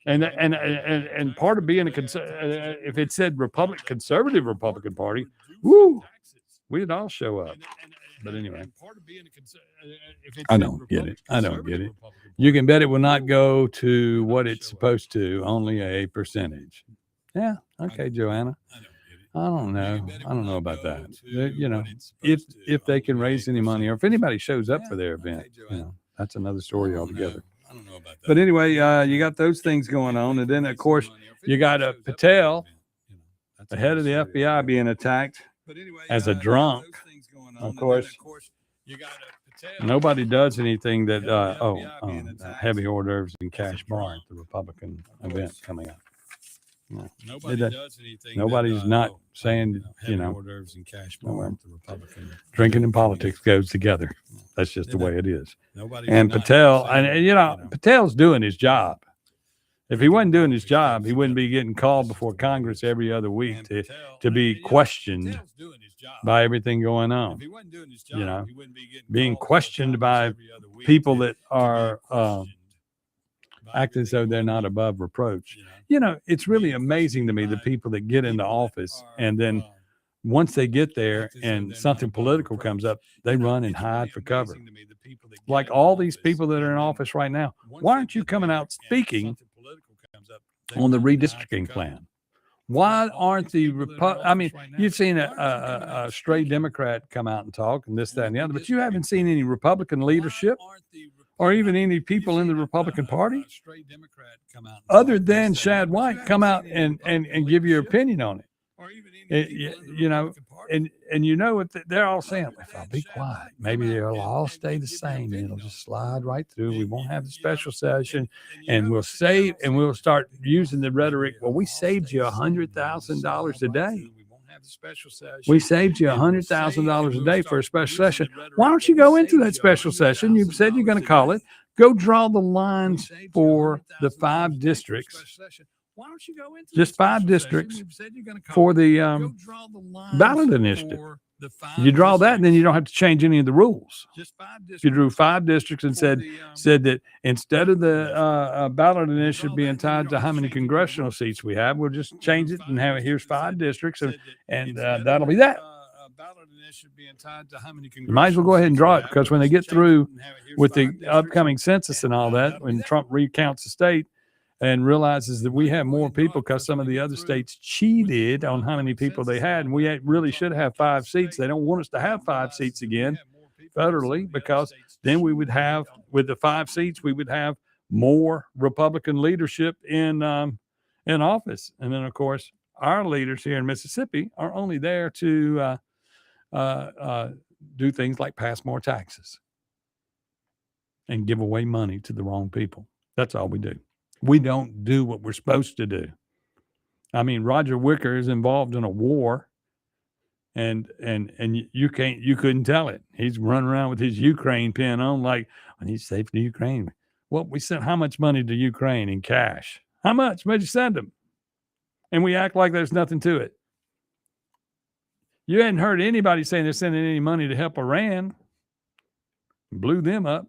And part of being if it said conservative Republican Party, woo, we'd all show up. But anyway, I don't get it. I don't get it. You can bet it will not go to what it's supposed to, only a percentage. Yeah. Okay, Joanna. I don't know. I don't know about that. If they can raise any money, or if anybody shows up for their event, that's another story altogether. I don't know about that. But anyway, you got those things going on. And then, of course, you got Patel, the head of the FBI, being attacked as a drunk. Of course, nobody does anything that, heavy hors d'oeuvres and cash bar at the Republican event coming up. No. Nobody's not saying, drinking and politics goes together. That's just the way it is. And Patel, Patel's doing his job. If he wasn't doing his job, he wouldn't be getting called before Congress every other week to be questioned by everything going on. Being questioned by people that are acting as though they're not above reproach. It's really amazing to me, the people that get into office, and then once they get there and something political comes up, they run and hide for cover. Like all these people that are in office right now. Why aren't you coming out speaking on the redistricting plan? Why aren't you've seen a stray Democrat come out and talk and this, that, and the other, but you haven't seen any Republican leadership or even any people in the Republican Party other than Shad White come out and give your opinion on it. They're all saying, if I'll be quiet, maybe they'll all stay the same and it'll just slide right through. We won't have the special session, and we'll start using the rhetoric. Well, we saved you $100,000 a day. We saved you $100,000 a day for a special session. Why don't you go into that special session? You said you're going to call it. Go draw the lines for the 5 districts. Why don't you go into just 5 districts for the ballot initiative? You draw that, and then you don't have to change any of the rules. You drew 5 districts and said that instead of the ballot initiative being tied to how many congressional seats we have, we'll just change it and have here's 5 districts, and that'll be that. You might as well go ahead and draw it, because when they get through with the upcoming census and all that, when Trump recounts the state and realizes that we have more people because some of the other states cheated on how many people they had, and we really should have 5 seats. They don't want us to have 5 seats again federally, because then we would have, with the 5 seats, we would have more Republican leadership in office. And then, of course, our leaders here in Mississippi are only there to do things like pass more taxes. and give away money to the wrong people. That's all we do. We don't do what we're supposed to do. I mean, Roger Wicker is involved in a war, and you couldn't tell it. He's running around with his Ukraine pin on, like, I need to save for Ukraine. Well, we sent how much money to Ukraine in cash? How much? Where'd you send them? And we act like there's nothing to it. You hadn't heard anybody saying they're sending any money to help Iran. Blew them up.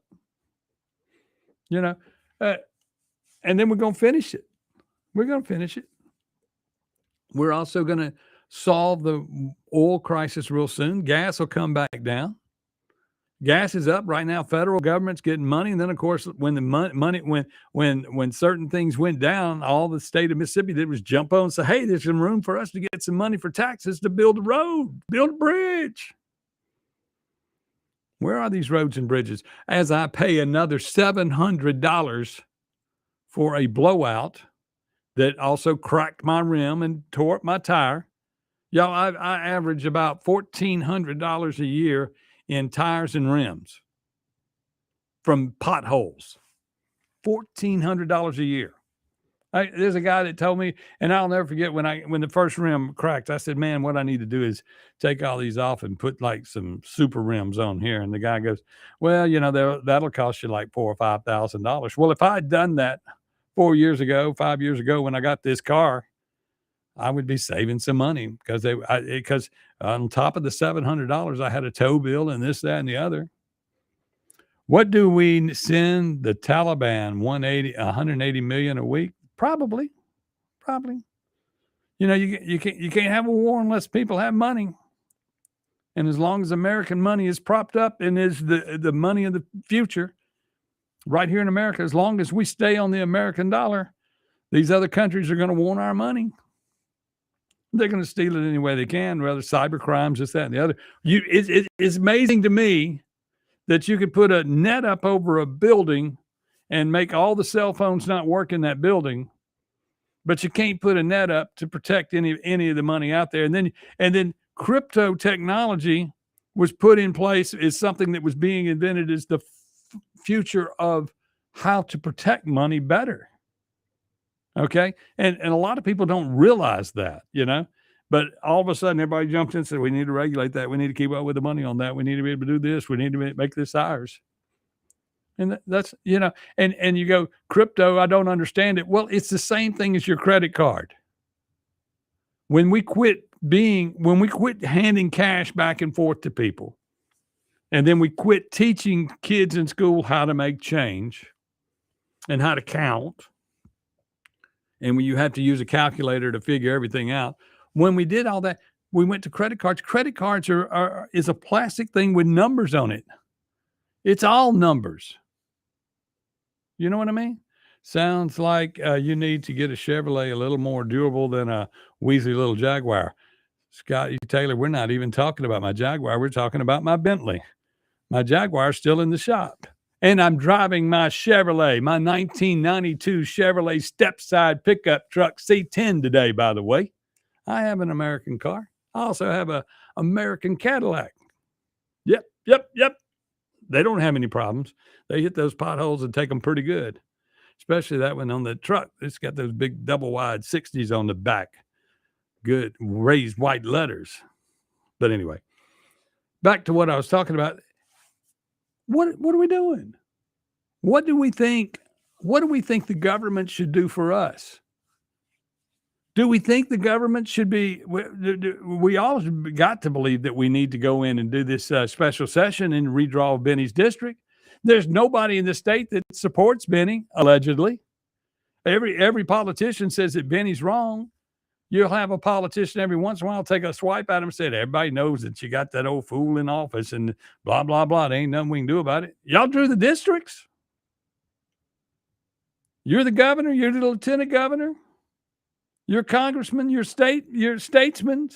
You know, and then we're going to finish it. We're going to finish it. We're also going to solve the oil crisis real soon. Gas will come back down. Gas is up right now. Federal government's getting money, and then of course, when the money, when certain things went down, all the state of Mississippi did was jump on and say, "Hey, there's some room for us to get some money for taxes to build a road, build a bridge." Where are these roads and bridges? As I pay another $700 for a blowout that also cracked my rim and tore up my tire. Y'all, I average about $1,400 a year in tires and rims from potholes. $1,400 a year. There's a guy that told me, and I'll never forget when the first rim cracked, I said, "Man, what I need to do is take all these off and put like some super rims on here." And the guy goes, "Well, you know, that'll cost you like $4,000 or $5,000. Well, if I had done that 5 years ago, when I got this car, I would be saving some money because on top of the $700, I had a tow bill and this, that, and the other. What do we send the Taliban? 180 million a week? Probably. You know, you can't have a war unless people have money. And as long as American money is propped up and is the money of the future, right here in America, as long as we stay on the American dollar, these other countries are going to want our money. They're going to steal it any way they can, whether cyber crimes, this, that, and the other. It's amazing to me that you could put a net up over a building and make all the cell phones not work in that building, but you can't put a net up to protect any of the money out there. And then crypto technology was put in place as something that was being invented as the future of how to protect money better. Okay. And a lot of people don't realize that, you know, but all of a sudden everybody jumps in and says, we need to regulate that. We need to keep up with the money on that. We need to be able to do this. We need to make this ours. And that's, you know, and you go, crypto, I don't understand it. Well, it's the same thing as your credit card. When we quit handing cash back and forth to people, and then we quit teaching kids in school how to make change and how to count, and when you have to use a calculator to figure everything out. When we did all that, we went to credit cards. Credit cards is a plastic thing with numbers on it. It's all numbers. You know what I mean? Sounds like you need to get a Chevrolet a little more durable than a Weasley little Jaguar. Scotty Taylor, we're not even talking about my Jaguar. We're talking about my Bentley. My Jaguar's still in the shop. And I'm driving my Chevrolet, my 1992 Chevrolet step-side pickup truck C10 today, by the way. I have an American car. I also have an American Cadillac. Yep. They don't have any problems. They hit those potholes and take them pretty good, especially that one on the truck. It's got those big double-wide 60s on the back. Good raised white letters. But anyway, back to what I was talking about. What are we doing? What do we think the government should do for us? Do we think the government should be, we all got to believe that we need to go in and do this special session and redraw Benny's district. There's nobody in the state that supports Benny, allegedly. Every politician says that Benny's wrong. You'll have a politician every once in a while take a swipe at him and say, everybody knows that you got that old fool in office and blah, blah, blah. There ain't nothing we can do about it. Y'all drew the districts. You're the governor. You're the lieutenant governor. You're congressman. You're statesmen.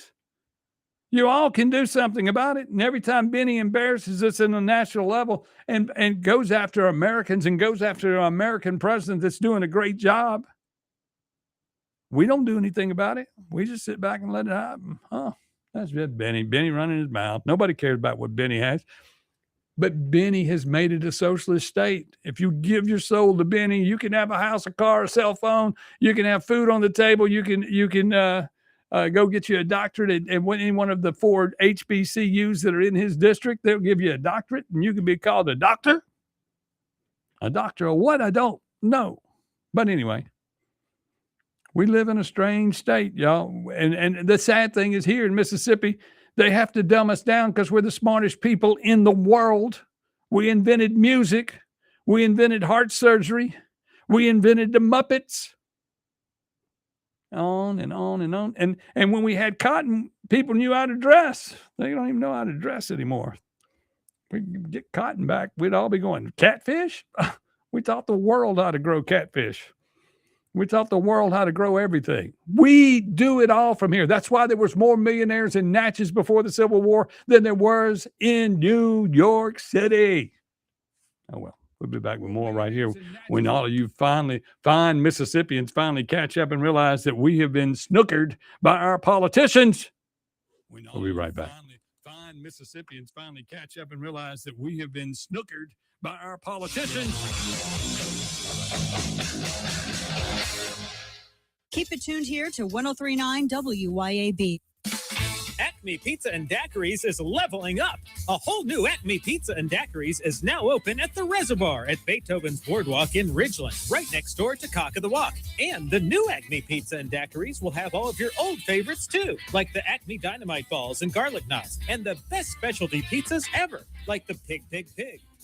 You all can do something about it. And every time Benny embarrasses us in a national level and goes after Americans and goes after an American president that's doing a great job, we don't do anything about it. We just sit back and let it happen. That's just Benny. Benny running his mouth. Nobody cares about what Benny has. But Benny has made it a socialist state. If you give your soul to Benny, you can have a house, a car, a cell phone. You can have food on the table. You can go get you a doctorate at any one of the 4 HBCUs that are in his district. They'll give you a doctorate, and you can be called a doctor. A doctor of what? I don't know. But anyway, we live in a strange state, y'all. And the sad thing is here in Mississippi, they have to dumb us down because we're the smartest people in the world. We invented music. We invented heart surgery. We invented the Muppets. On and on and on. And when we had cotton, people knew how to dress. They don't even know how to dress anymore. We get cotton back, we'd all be going, catfish? We taught the world how to grow catfish. We taught the world how to grow everything. We do it all from here. That's why there was more millionaires in Natchez before the Civil War than there was in New York City. Oh, well, we'll be back with more right here when all of you fine Mississippians finally catch up and realize that we have been snookered by our politicians. We'll be right back. Fine Mississippians finally catch up and realize that we have been snookered by our politicians. Keep it tuned here to 103.9 WYAB. Acme Pizza and Daiquiris is leveling up. A whole new Acme Pizza and Daiquiris is now open at the Reservoir at Beethoven's Boardwalk in Ridgeland, right next door to Cock of the Walk. And the new Acme Pizza and Daiquiris will have all of your old favorites too, like the Acme Dynamite Balls and Garlic Knots, and the best specialty pizzas ever, like the Pig,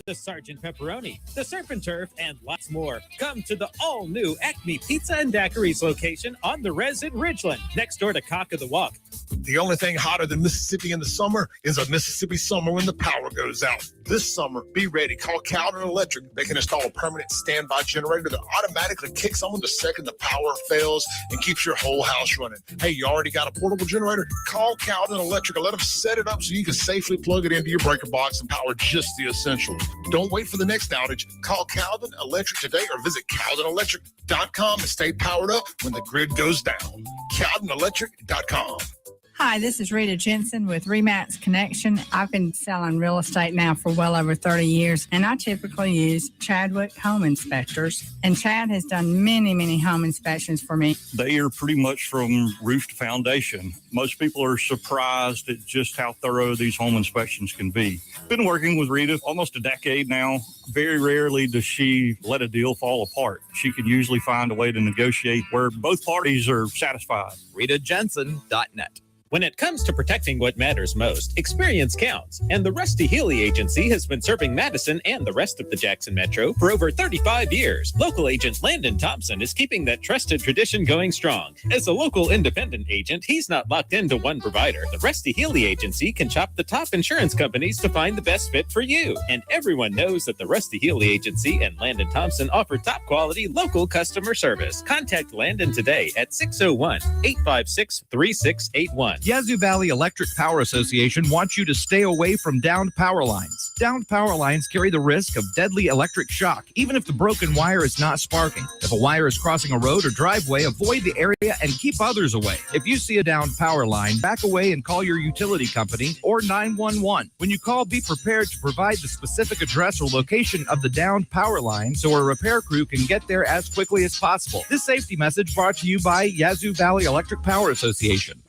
the Sergeant Pepperoni, the Surf and Turf, and lots more. Come to the all-new Acme Pizza and Daiquiris location on the Res in Ridgeland, next door to Cock of the Walk. The only thing hotter than Mississippi in the summer is a Mississippi summer when the power goes out. This summer, be ready. Call Cowden Electric. They can install a permanent standby generator that automatically kicks on the second the power fails and keeps your whole house running. Hey, you already got a portable generator? Call Cowden Electric and let them set it up so you can safely plug it into your breaker box and power just the essentials. Don't wait for the next outage. Call Cowden Electric today or visit CowdenElectric.com and stay powered up when the grid goes down. CowdenElectric.com. Hi, this is Rita Jensen with Remax Connection. I've been selling real estate now for well over 30 years, and I typically use Chadwick Home Inspectors. And Chad has done many, many home inspections for me. They are pretty much from roof to foundation. Most people are surprised at just how thorough these home inspections can be. Been working with Rita almost a decade now. Very rarely does she let a deal fall apart. She can usually find a way to negotiate where both parties are satisfied. RitaJensen.net. When it comes to protecting what matters most, experience counts. And the Rusty Healy Agency has been serving Madison and the rest of the Jackson Metro for over 35 years. Local agent Landon Thompson is keeping that trusted tradition going strong. As a local independent agent, he's not locked into one provider. The Rusty Healy Agency can shop the top insurance companies to find the best fit for you. And everyone knows that the Rusty Healy Agency and Landon Thompson offer top quality local customer service. Contact Landon today at 601-856-3681. Yazoo Valley Electric Power Association wants you to stay away from downed power lines. Downed power lines carry the risk of deadly electric shock, even if the broken wire is not sparking. If a wire is crossing a road or driveway, avoid the area and keep others away. If you see a downed power line, back away and call your utility company or 911. When you call, be prepared to provide the specific address or location of the downed power line so a repair crew can get there as quickly as possible. This safety message brought to you by Yazoo Valley Electric Power Association.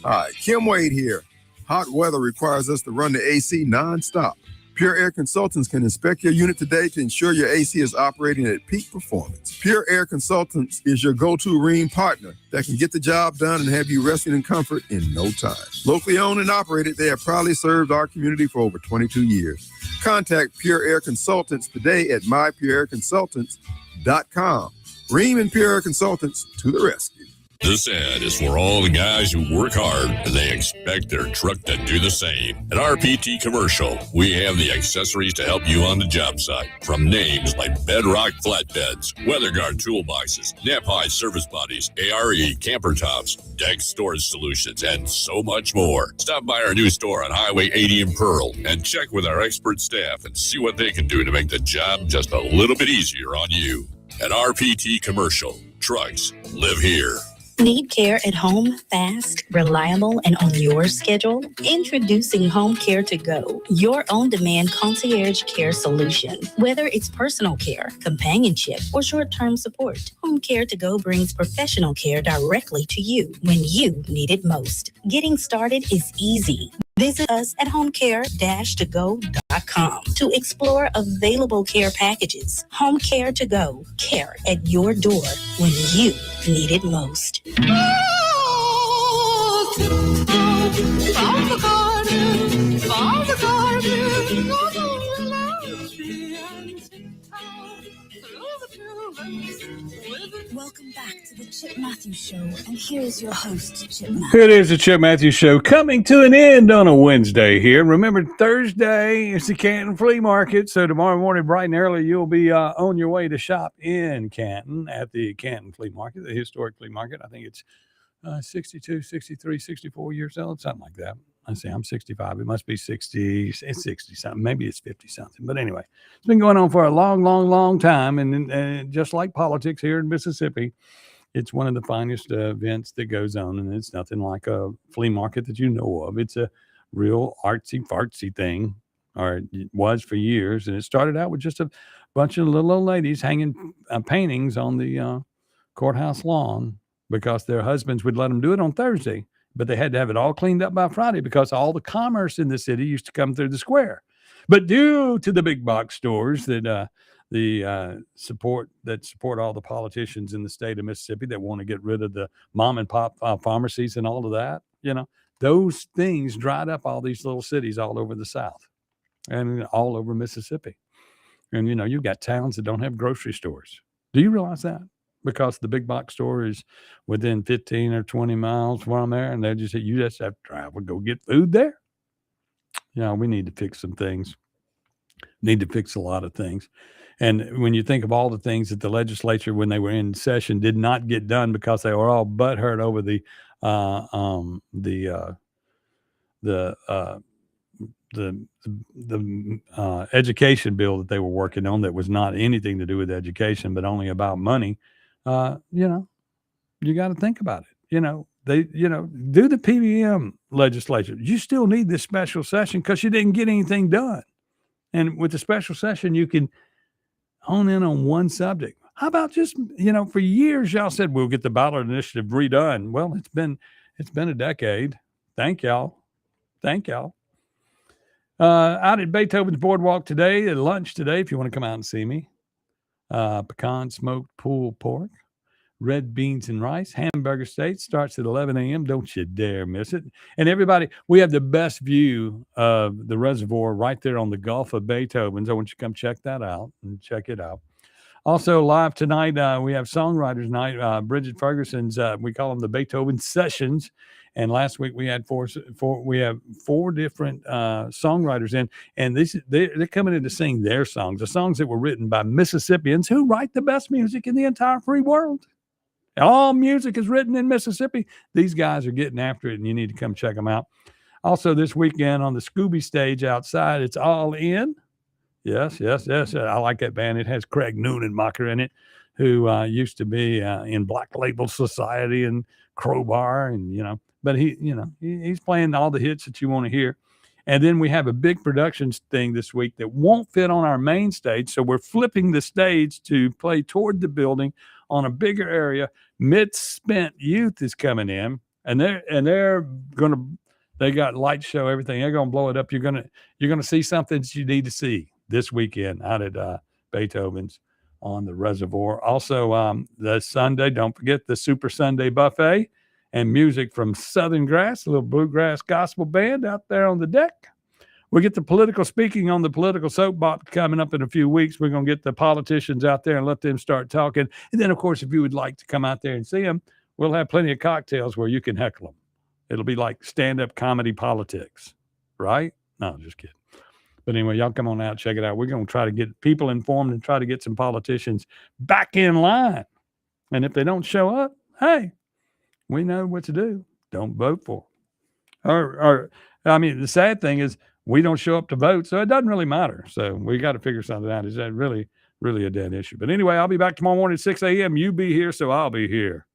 Hi, Kim Wade here. Hot weather requires us to run the AC nonstop. Pure Air Consultants can inspect your unit today to ensure your AC is operating at peak performance. Pure Air Consultants is your go-to Rheem partner that can get the job done and have you resting in comfort in no time. Locally owned and operated, they have proudly served our community for over 22 years. Contact Pure Air Consultants today at mypureairconsultants.com. Rheem and Pure Air Consultants to the rescue. This ad is for all the guys who work hard and they expect their truck to do the same. At RPT Commercial, we have the accessories to help you on the job site. From names like Bedrock Flatbeds, WeatherGuard Toolboxes, Nap-High Service Bodies, ARE Camper Tops, Deck Storage Solutions, and so much more. Stop by our new store on Highway 80 in Pearl and check with our expert staff and see what they can do to make the job just a little bit easier on you. At RPT Commercial, trucks live here. Need care at home, fast, reliable, and on your schedule? Introducing Home Care to Go, your on-demand concierge care solution. Whether it's personal care, companionship, or short-term support, Home Care to Go brings professional care directly to you when you need it most. Getting started is easy. Visit us at homecare-to-go.com to explore available care packages. Home Care to Go, care at your door when you need it most. Welcome back to the Chip Matthews Show, and here's your host, Chip Matthews. It is the Chip Matthews Show coming to an end on a Wednesday here. Remember, Thursday is the Canton Flea Market, so tomorrow morning, bright and early, you'll be on your way to shop in Canton at the Canton Flea Market, the historic flea market. I think it's 62, 63, 64 years old, something like that. I say I'm 65. It must be 60. It's 60 something. Maybe it's 50 something. But anyway, it's been going on for a long, long, long time. And just like politics here in Mississippi, it's one of the finest events that goes on. And it's nothing like a flea market that you know of. It's a real artsy fartsy thing, or it was for years. And it started out with just a bunch of little old ladies hanging paintings on the courthouse lawn because their husbands would let them do it on Thursday. But they had to have it all cleaned up by Friday because all the commerce in the city used to come through the square. But due to the big box stores that support all the politicians in the state of Mississippi that want to get rid of the mom and pop pharmacies and all of that, those things dried up all these little cities all over the South and all over Mississippi. And, you've got towns that don't have grocery stores. Do you realize that? Because the big box store is within 15 or 20 miles from there, and you just have to travel, go get food there. We need to fix some things. Need to fix a lot of things. And when you think of all the things that the legislature, when they were in session, did not get done because they were all butthurt over the education bill that they were working on that was not anything to do with education, but only about money. You got to think about it. Do the PBM legislature. You still need this special session because you didn't get anything done. And with the special session, you can hone in on one subject. How about just, for years, y'all said we'll get the ballot initiative redone. Well, it's been a decade. Thank y'all. Out at Beethoven's Boardwalk today, at lunch today, if you want to come out and see me. Pecan smoked pulled pork, red beans and rice, hamburger steak starts at 11 a.m. Don't you dare miss it. And everybody, we have the best view of the reservoir right there on the Gulf of Beethoven's. I want you to come check that out and check it out. Also live tonight, we have Songwriters Night. Bridget Ferguson's, we call them the Beethoven Sessions. And last week we had four different songwriters in, and they're coming in to sing their songs, the songs that were written by Mississippians who write the best music in the entire free world. All music is written in Mississippi. These guys are getting after it, and you need to come check them out. Also this weekend on the Scooby stage outside, it's All In. Yes. I like that band. It has Craig Neunenmacher in it, who used to be in Black Label Society and Crowbar, and but he's playing all the hits that you want to hear. And then we have a big productions thing this week that won't fit on our main stage, so we're flipping the stage to play toward the building on a bigger area. Mid-Spent Youth is coming in, and they got light show, everything. They're gonna blow it up. You're gonna see something that you need to see this weekend out at Beethoven's on the reservoir. Also, the Sunday, don't forget the Super Sunday Buffet and music from Southern Grass, a little bluegrass gospel band out there on the deck. We'll get the political speaking on the political soapbox coming up in a few weeks. We're going to get the politicians out there and let them start talking. And then, of course, if you would like to come out there and see them, we'll have plenty of cocktails where you can heckle them. It'll be like stand-up comedy politics, right? No, just kidding. But anyway, y'all come on out, check it out. We're going to try to get people informed and try to get some politicians back in line. And if they don't show up, hey, we know what to do. Don't vote for them. The sad thing is we don't show up to vote, so it doesn't really matter. So we got to figure something out. Is that really, really a dead issue? But anyway, I'll be back tomorrow morning at 6 a.m. You be here, so I'll be here.